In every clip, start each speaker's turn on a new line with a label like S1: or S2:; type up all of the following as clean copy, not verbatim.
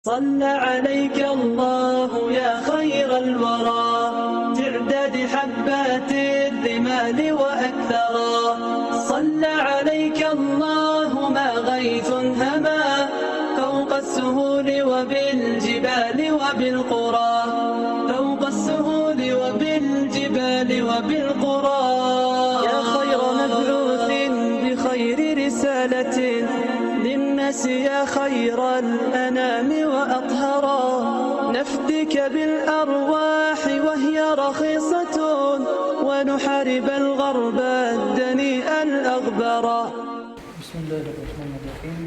S1: صلى عليك الله يا خير الورى تعداد حبات الرمال وأكثرا صلى عليك الله ما غيث هما فوق السهول وبالجبال وبالقرى فوق السهول وبالجبال وبالقرى يا خير مبعوث بخير رسالة للناس يا خير الأنام وأطهرا نفدك بالأرواح وهي رخيصة ونحارب الغرب الدنيء الأغبرا.
S2: بسم الله الرحمن الرحيم.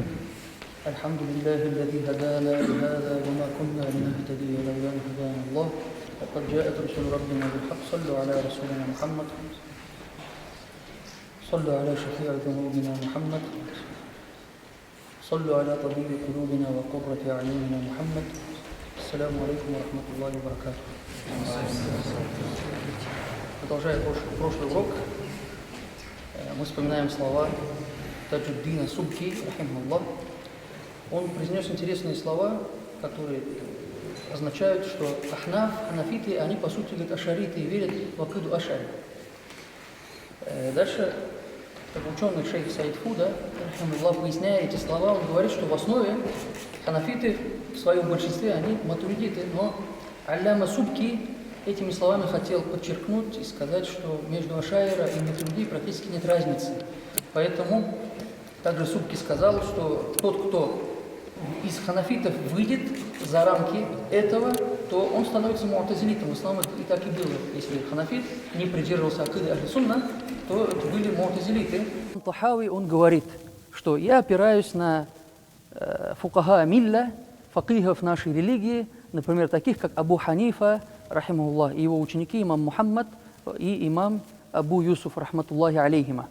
S2: الحمد لله الذي هدانا لهذا وما كنا لنهتدي لولا أن هدانا الله. لقد جاءت رسل ربنا بالحق. صلوا على رسولنا محمد. صلوا على شفيع ذنوبنا محمد. صلوا على طبيب قلوبنا وقرة أعيننا محمد. السلام عليكم ورحمة الله وبركاته. Продолжая прошлый урок, мы вспоминаем слова Таджуддина Субки, рахимахуллах. Он произнес интересные слова, которые означают, что ханафиты, они по сути говорят ашариты и верят в акиду ашари. Дальше ученый шейх Саид Фуда, рахимахуллах, поясняя эти слова, он говорит, что в основе ханафиты в своем большинстве, они матуридиты, но Алляма Субки этими словами хотел подчеркнуть и сказать, что между ашаира и матуридией практически нет разницы. Поэтому также Субки сказал, что тот, кто из ханафитов выйдет за рамки этого, то он становится му'тазилитом. В основном и так и было. Если ханафит не придерживался акиды ахли сунна, то это были му'тазилиты. Тахави, он говорит, что я опираюсь на фукаха милля, факихов нашей религии, например, таких как Абу Ханифа, рахимахуллах, и его ученики, имам Мухаммад и имам Абу Юсуф, рахматуллахи алейхима.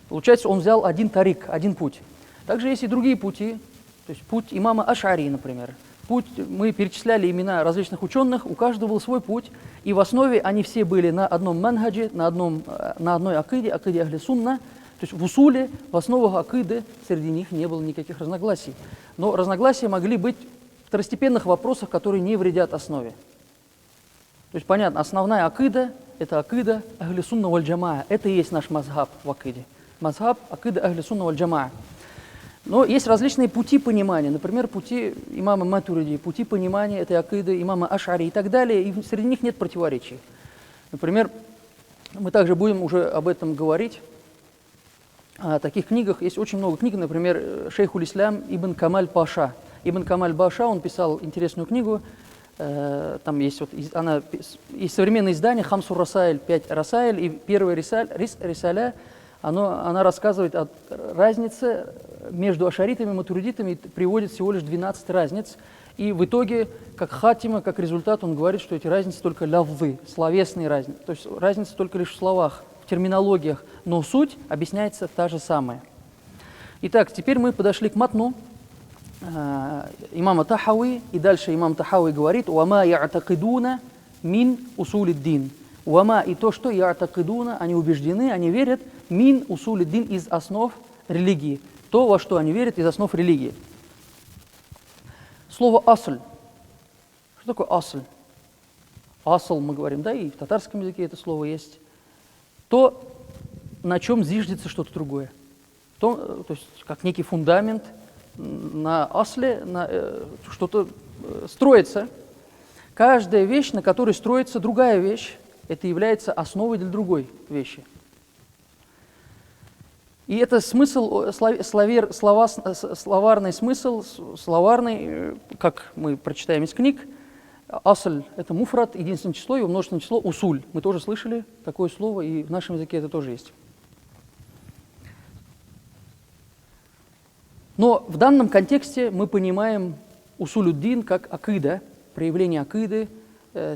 S2: Получается, он взял один тарик, один путь. Также есть и другие пути, то есть путь имама Аш'ари, например. Мы перечисляли имена различных ученых, у каждого был свой путь, и в основе они все были на одном манхаджи, на одной акиде ахли сунна, то есть в усуле, в основах акиды среди них не было никаких разногласий. Но разногласия могли быть в второстепенных вопросах, которые не вредят основе. То есть понятно, основная акида – это акида ахли сунна валь джамаа, это и есть наш мазхаб в акиде. Мазхаб акида ахли сунна валь джамаа. Но есть различные пути понимания, например, пути имама Матуриди, пути понимания этой акиды имама Аш'ари и так далее, и среди них нет противоречий. Например, мы также будем уже об этом говорить, о таких книгах. Есть очень много книг, например, шейхуль Ислам Ибн Камаль Паша. Ибн Камаль Паша, он писал интересную книгу, там есть, есть современное издание «Хамсур Расаиль», 5 Расаиль, и первая Рисаля, она рассказывает о разнице между ашаритами и матуридитами, приводит всего лишь 12 разниц. И в итоге, как хатима, как результат, он говорит, что эти разницы только лавзы, словесные разницы. То есть разница только лишь в словах, в терминологиях, но суть объясняется та же самая. Итак, теперь мы подошли к матну имама Тахави, и дальше имам Тахави говорит «Уама я'такидуна мин усулиддин». «Уама» и то, что я'такидуна, они убеждены, они верят, мин усулиддин, из основ религии. То, во что они верят, из основ религии. Слово «асль». Что такое «асль»? «Асл» мы говорим, да, и в татарском языке это слово есть. То, на чем зиждется что-то другое. То есть как некий фундамент, на асле что-то строится. Каждая вещь, на которой строится другая вещь, это является основой для другой вещи. И это смысл, словарный смысл, словарный, как мы прочитаем из книг, асль – это муфрат, единственное число, его множественное число – усуль. Мы тоже слышали такое слово, и в нашем языке это тоже есть. Но в данном контексте мы понимаем усулюддин как акида, проявление акиды,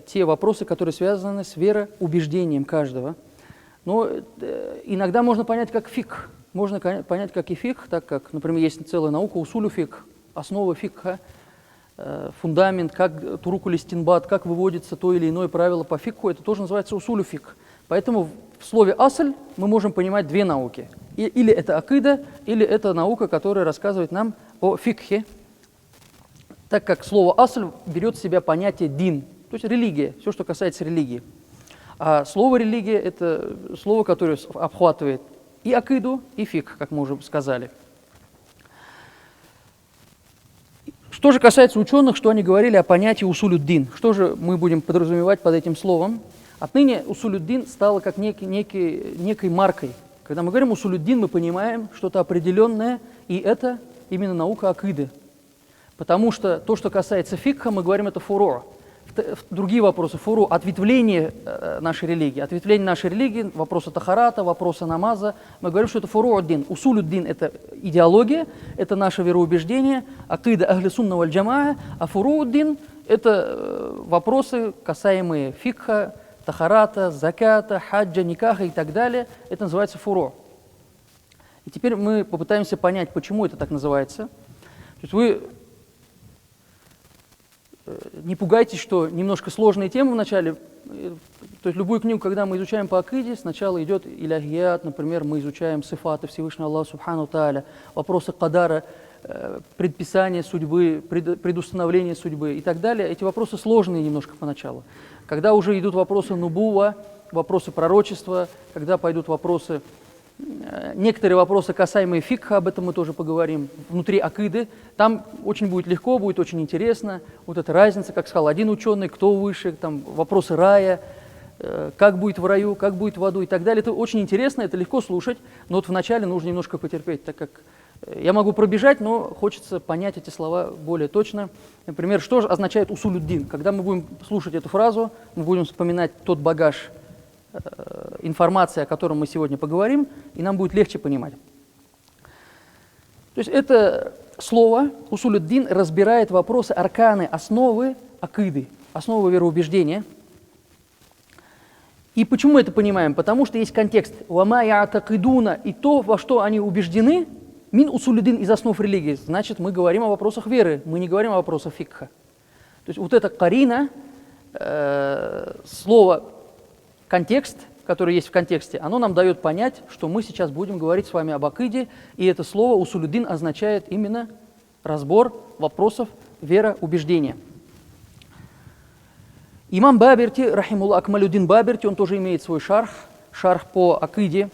S2: те вопросы, которые связаны с вероубеждением каждого. Но иногда можно понять как фикх. Можно понять как и фикх, так как, например, есть целая наука усулю фикх, основа фикха, фундамент, как турукуль истинбат, как выводится то или иное правило по фикху, это тоже называется усулю фикх. Поэтому в слове асль мы можем понимать две науки. Или это акида, или это наука, которая рассказывает нам о фикхе. так как слово «асль» берет в себя понятие «дин», то есть религия, все, что касается религии. А слово «религия» — это слово, которое обхватывает и акиду, и фикх, как мы уже сказали. Что же касается ученых, что они говорили о понятии усулюддин, что же мы будем подразумевать под этим словом? Отныне усулюддин стало как некой маркой. Когда мы говорим усулюддин, мы понимаем что-то определенное, и это именно наука акиды. Потому что то, что касается фикха, мы говорим, это фуро. Другие вопросы, фуру, ответвление нашей религии, вопросы тахарата, вопросы намаза, мы говорим, что это фуру-ад-дин. Усулюд-дин – это идеология, это наше вероубеждение, акида ахли сунна валь джамаа, а фуру-ад-дин – это вопросы, касаемые фикха, тахарата, заката, хаджа, никаха и так далее. Это называется фуру. И теперь мы попытаемся понять, почему это так называется. То есть вы не пугайтесь, что немножко сложные темы в начале. То есть любую книгу, когда мы изучаем по акиде, сначала идет иляхият, например, мы изучаем сифаты Всевышнего Аллаха Субхану Тааля, вопросы кадара, предписания судьбы, предустановления судьбы и так далее. Эти вопросы сложные немножко поначалу. Когда уже идут вопросы нубуа, вопросы пророчества, когда пойдут вопросы, некоторые вопросы, касаемые фикха, об этом мы тоже поговорим, внутри акиды, там очень будет легко, будет очень интересно. Вот эта разница, как сказал один ученый, кто выше, там вопросы рая, как будет в раю, как будет в аду и так далее. Это очень интересно, это легко слушать, но вот вначале нужно немножко потерпеть, так как я могу пробежать, но хочется понять эти слова более точно. Например, что же означает усулюддин? Когда мы будем слушать эту фразу, мы будем вспоминать тот багаж информации, о котором мы сегодня поговорим, и нам будет легче понимать. То есть это слово усулюддин разбирает вопросы арканы, основы акиды, основы вероубеждения. И почему мы это понимаем? Потому что есть контекст «Вама я'такидуна» и то, во что они убеждены, мин усулюддин из основ религии. Значит, мы говорим о вопросах веры, мы не говорим о вопросах фикха. То есть вот это карина, слово контекст, который есть в контексте, оно нам дает понять, что мы сейчас будем говорить с вами об акиде, и это слово усулюддин означает именно разбор вопросов вероубеждения. Имам Баберти, рахимуллах, Акмалюддин Баберти, он тоже имеет свой шарх по акиде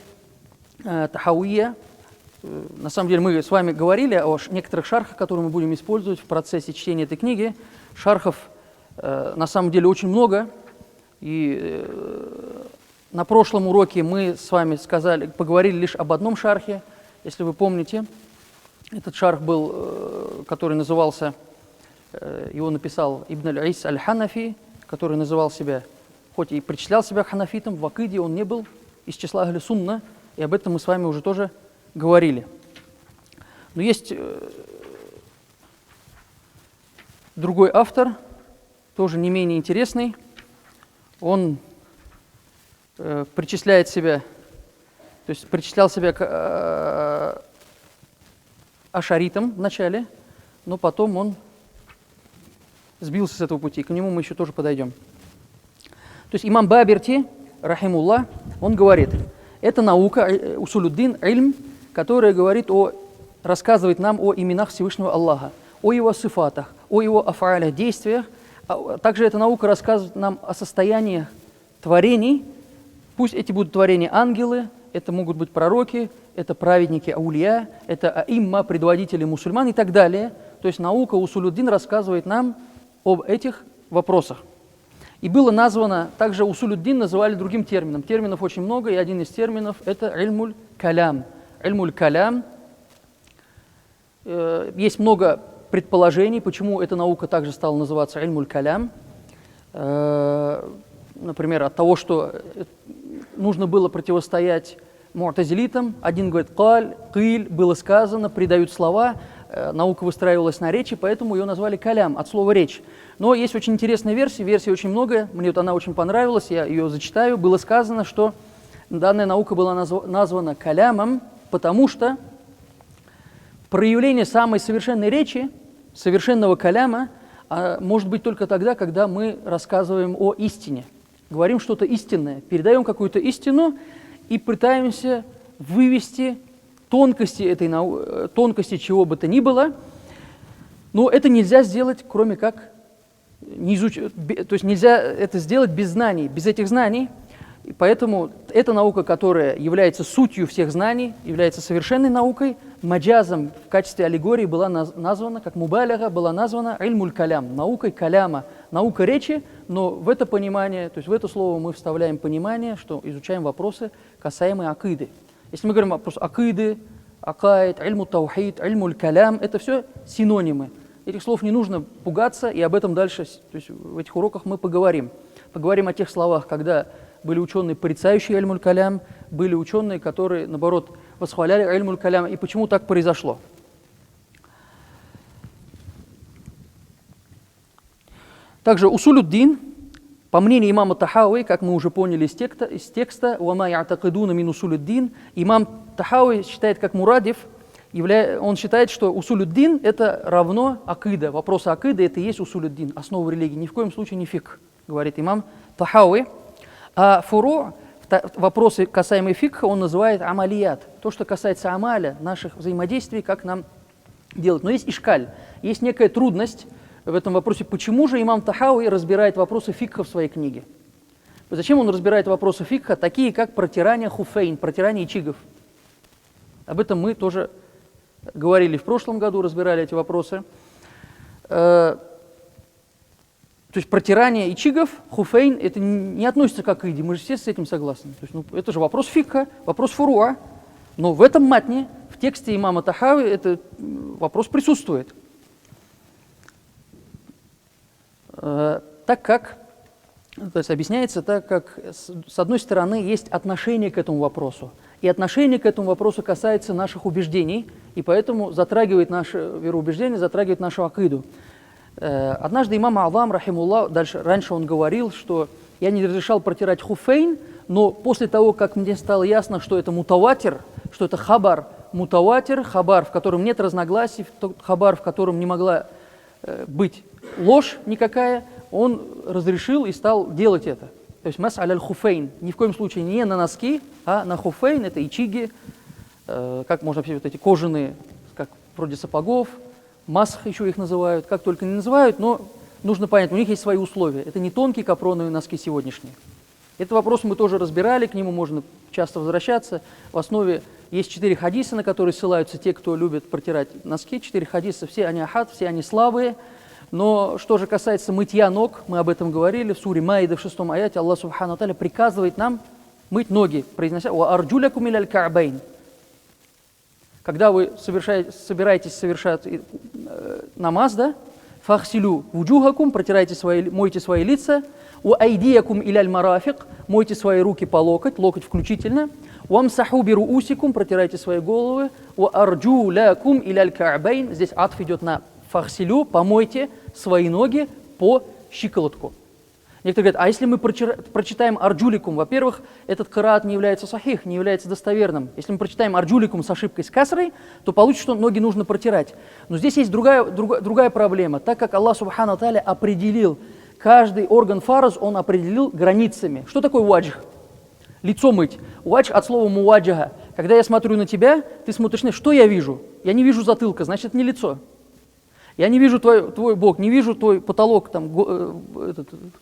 S2: тахауия. На самом деле мы с вами говорили о некоторых шархах, которые мы будем использовать в процессе чтения этой книги. Шархов на самом деле очень много. И на прошлом уроке мы с вами поговорили лишь об одном шархе. Если вы помните, этот шарх был, который назывался, его написал Ибн аль-Ис аль-Ханафи, который называл себя, хоть и причислял себя ханафитом, в акиде он не был из числа ахли сунна, и об этом мы с вами уже тоже говорили. Но есть другой автор, тоже не менее интересный. Он причислял себя к ашаритам в начале, но потом он сбился с этого пути. К нему мы еще тоже подойдем. То есть имам Баберти, рахимуллах, он говорит, это наука, усулюддин, ильм, которая рассказывает нам о именах Всевышнего Аллаха, о его сифатах, о его афаалях, действиях. Также эта наука рассказывает нам о состояниях творений. Пусть эти будут творения ангелы, это могут быть пророки, это праведники аулия, это аимма, предводители мусульман и так далее. То есть наука усулюддин рассказывает нам об этих вопросах. И было названо, также усулюддин называли другим термином. Терминов очень много, и один из терминов – это ильмуль калям. Ильмуль калям. Есть много предположений, почему эта наука также стала называться ильмуль калям. Например, от того, что нужно было противостоять му'тазилитам. Один говорит «каль», «киль», было сказано, придают слова. Наука выстраивалась на речи, поэтому ее назвали калям, от слова «речь». Но есть очень интересная версия, версий очень много, мне вот она очень понравилась, я ее зачитаю. Было сказано, что данная наука была названа калямом, потому что проявление самой совершенной речи, совершенного каляма, может быть только тогда, когда мы рассказываем о истине. Говорим что-то истинное, передаем какую-то истину и пытаемся вывести тонкости чего бы то ни было. Но это нельзя сделать, кроме как не то есть нельзя это сделать без знаний, без этих знаний. И поэтому эта наука, которая является сутью всех знаний, является совершенной наукой, маджазом в качестве аллегории была названа, как мубаляга, была названа ильмуль калям, наукой каляма, наука речи, но в это понимание, то есть в это слово мы вставляем понимание, что изучаем вопросы, касаемые акиды. Если мы говорим вопрос акиды, акаид, ильму таухид, ильмуль калям, это все синонимы. Этих слов не нужно пугаться, и об этом дальше, то есть в этих уроках мы поговорим. Поговорим о тех словах, когда были ученые, порицающие ильмуль калям, были ученые, которые, наоборот, восхваляли ильмуль калям, и почему так произошло. Также усулюддин, по мнению имама Тахауи, как мы уже поняли из текста, «Вама я'такидуна мин усулюддин», имам Тахауи считает, как Мурадев, он считает, что усулюддин это равно акида. Вопросы акиды это и есть усулюддин, основа религии. Ни в коем случае не фикх, говорит имам Тахауи. А фуру, вопросы, касаемые фикха, он называет амалият. То, что касается амаля, наших взаимодействий, как нам делать. Но есть ишкаль, есть некая трудность в этом вопросе. Почему же имам Тахауи разбирает вопросы фикха в своей книге? Зачем он разбирает вопросы фикха, такие как протирание хуфейн, протирание ичигов? Об этом мы тоже говорили в прошлом году, разбирали эти вопросы. То есть протирание ичигов, хуфейн, это не относится к акиде, мы же все с этим согласны. То есть, это же вопрос фикха, вопрос фуруа, но в этом матне, в тексте имама Тахауи, этот вопрос присутствует. Так как, то есть объясняется так, как с одной стороны есть отношение к этому вопросу, и отношение к этому вопросу касается наших убеждений, и поэтому затрагивает наше вероубеждение, затрагивает нашу акиду. Однажды имам А'лам, рахимуллах, раньше он говорил, что я не разрешал протирать хуфейн, но после того, как мне стало ясно, что это мутаватир, что это хабар, мутаватир, хабар, в котором нет разногласий, хабар, в котором не могла быть ложь никакая, он разрешил и стал делать это. То есть мас аль хуфейн, ни в коем случае не на носки, а на хуфейн, это ичиги, как можно описать, вот эти кожаные, как вроде сапогов, масх еще их называют, как только не называют, но нужно понять, у них есть свои условия. Это не тонкие капроновые носки сегодняшние. Этот вопрос мы тоже разбирали, к нему можно часто возвращаться. В основе есть 4 хадиса, на которые ссылаются те, кто любит протирать носки. 4 хадиса, все они ахад, все они слабые. Но что же касается мытья ног, мы об этом говорили, в суре Маида в 6 аяте Аллах Субхану Тааля приказывает нам мыть ноги, произнося «Ва арджулякум иляль ка'байн». Когда вы собираетесь совершать намаз, да, фахсилю вуджухакум, мойте свои лица, у айдиякум иляль марафик, мойте свои руки по локоть включительно, уамсаху бируусикум, протирайте свои головы, у арджулякум иляль ка'байн, здесь атф идет на фахсилю, помойте свои ноги по щиколотку. Некоторые говорят, а если мы прочитаем арджуликум, во-первых, этот кыраат не является сахих, не является достоверным. Если мы прочитаем арджуликум с ошибкой с касрой, то получится, что ноги нужно протирать. Но здесь есть другая проблема. Так как Аллах Субхану Тааля определил каждый орган фарз, он определил границами. Что такое ваджх? Лицо мыть. Ваджх от слова муаджаха. Когда я смотрю на тебя, ты смотришь на меня, что я вижу? Я не вижу затылка, значит, это не лицо. Я не вижу твой бок, не вижу твой потолок, там,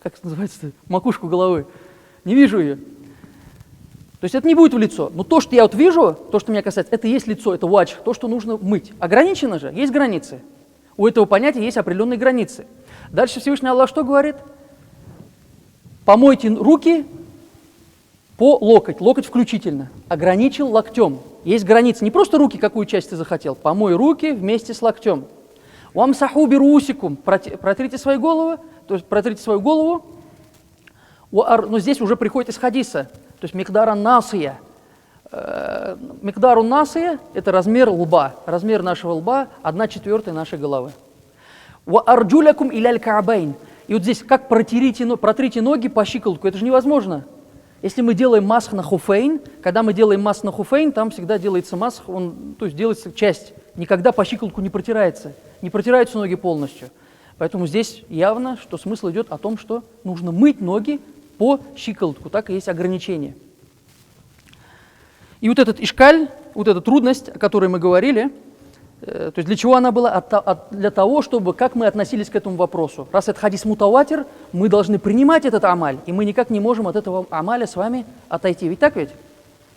S2: как это называется, макушку головы. Не вижу ее. То есть это не будет в лицо. Но то, что я вот вижу, то, что меня касается, это и есть лицо, это ваджх, то, что нужно мыть. Ограничено же, есть границы. У этого понятия есть определенные границы. Дальше Всевышний Аллах что говорит? Помойте руки по локоть включительно. Ограничил локтем. Есть границы. Не просто руки, какую часть ты захотел. Помой руки вместе с локтем. Уамсаху бирусикум, протрите свою голову, то есть протрите свою голову, но здесь уже приходит из хадиса, то есть микдар насия. Микдар насия – это размер лба, размер нашего лба, 1/4 нашей головы. Ва арджулякум иляль ка'байн. И вот здесь как протрите ноги по щиколотку, это же невозможно. Если мы делаем масх на хуфейн, когда мы делаем масх на хуфейн, там всегда делается масх, то есть делается часть, никогда по щиколотку не протираются ноги полностью. Поэтому здесь явно, что смысл идет о том, что нужно мыть ноги по щиколотку, так и есть ограничение. И вот этот ишкаль, вот эта трудность, о которой мы говорили, То есть для чего она была? Для того, чтобы как мы относились к этому вопросу. Раз это хадис мутаватир, мы должны принимать этот амаль, и мы никак не можем от этого амаля с вами отойти. Ведь так ведь?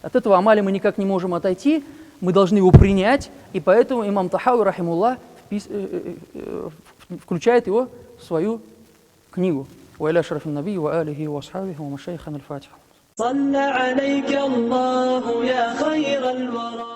S2: От этого амаля мы никак не можем отойти, мы должны его принять, и поэтому имам Тахауи, рахимуллах, включает его в свою книгу. وإلى أشرف النبي وآله وأصحابه ومشايخنا الفاتحة.
S1: صلى عليك الله يا خير الورى.